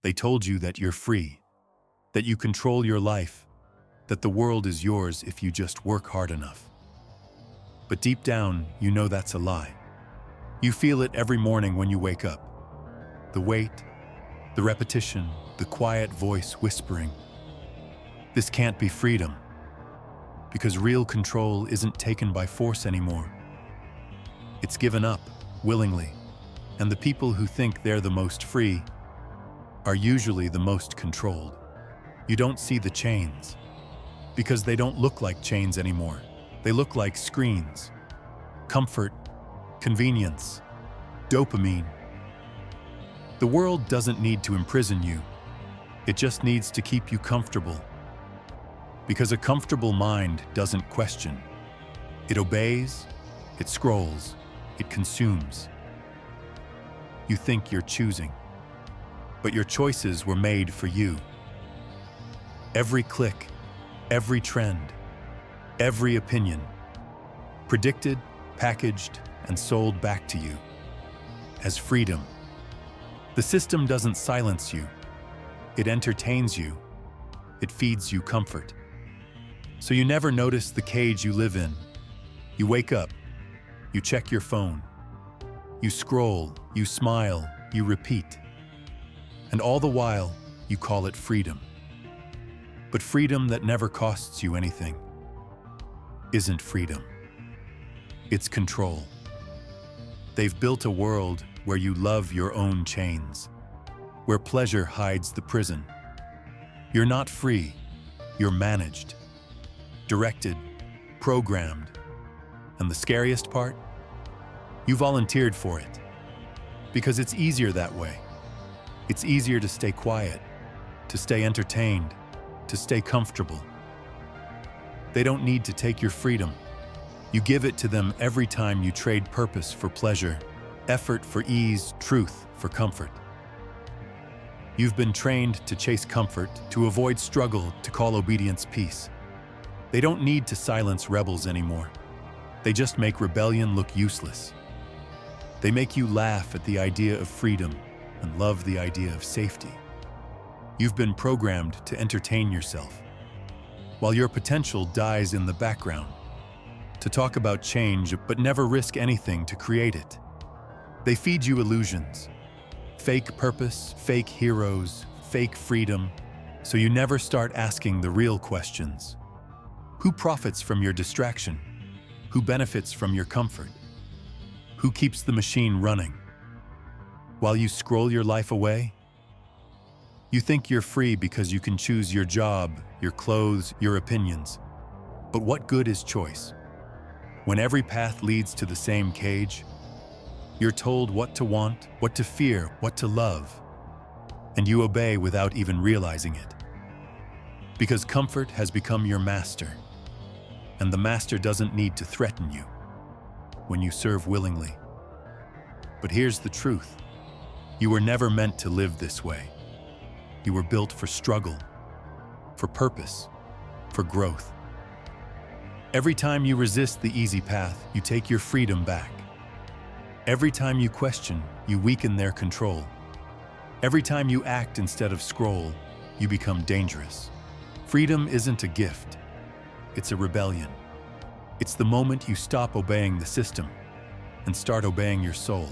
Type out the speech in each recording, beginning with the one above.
They told you that you're free, that you control your life, that the world is yours if you just work hard enough. But deep down, you know that's a lie. You feel it every morning when you wake up. The weight, the repetition, the quiet voice whispering. This can't be freedom, because real control isn't taken by force anymore. It's given up, willingly, and the people who think they're the most free are usually the most controlled. You don't see the chains, because they don't look like chains anymore. They look like screens. Comfort, convenience, dopamine. The world doesn't need to imprison you. It just needs to keep you comfortable. Because a comfortable mind doesn't question. It obeys, it scrolls, it consumes. You think you're choosing, but your choices were made for you. Every click, every trend, every opinion, predicted, packaged, and sold back to you as freedom. The system doesn't silence you. It entertains you. It feeds you comfort. So you never notice the cage you live in. You wake up, you check your phone, you scroll, you smile, you repeat. And all the while, you call it freedom. But freedom that never costs you anything isn't freedom. It's control. They've built a world where you love your own chains, where pleasure hides the prison. You're not free, you're managed, directed, programmed. And the scariest part? You volunteered for it. Because it's easier that way. It's easier to stay quiet, to stay entertained, to stay comfortable. They don't need to take your freedom. You give it to them every time you trade purpose for pleasure, effort for ease, truth for comfort. You've been trained to chase comfort, to avoid struggle, to call obedience peace. They don't need to silence rebels anymore. They just make rebellion look useless. They make you laugh at the idea of freedom and love the idea of safety. You've been programmed to entertain yourself, while your potential dies in the background, to talk about change but never risk anything to create it. They feed you illusions, fake purpose, fake heroes, fake freedom, so you never start asking the real questions. Who profits from your distraction? Who benefits from your comfort? Who keeps the machine running? While you scroll your life away? You think you're free because you can choose your job, your clothes, your opinions. But what good is choice? When every path leads to the same cage, you're told what to want, what to fear, what to love, and you obey without even realizing it. Because comfort has become your master, and the master doesn't need to threaten you when you serve willingly. But here's the truth. You were never meant to live this way. You were built for struggle, for purpose, for growth. Every time you resist the easy path, you take your freedom back. Every time you question, you weaken their control. Every time you act instead of scroll, you become dangerous. Freedom isn't a gift. It's a rebellion. It's the moment you stop obeying the system and start obeying your soul.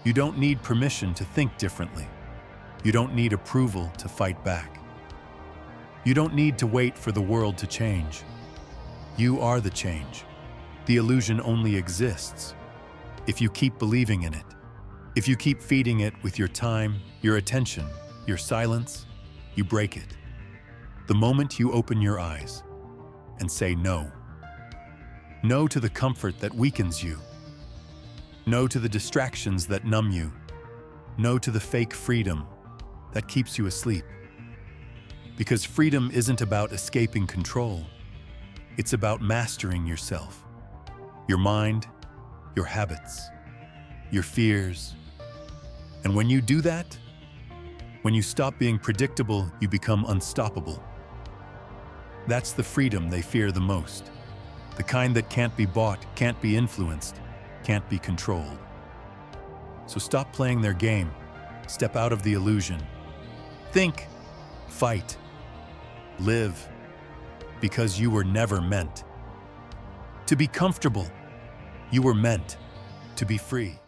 You don't need permission to think differently. You don't need approval to fight back. You don't need to wait for the world to change. You are the change. The illusion only exists if you keep believing in it. If you keep feeding it with your time, your attention, your silence, you break it. The moment you open your eyes and say no. No to the comfort that weakens you. No to the distractions that numb you. No to the fake freedom that keeps you asleep. Because freedom isn't about escaping control. It's about mastering yourself, your mind, your habits, your fears. And when you do that, when you stop being predictable, you become unstoppable. That's the freedom they fear the most. The kind that can't be bought, can't be influenced, can't be controlled. So stop playing their game, step out of the illusion, Think, fight, live, because you were never meant to be comfortable. You were meant to be free.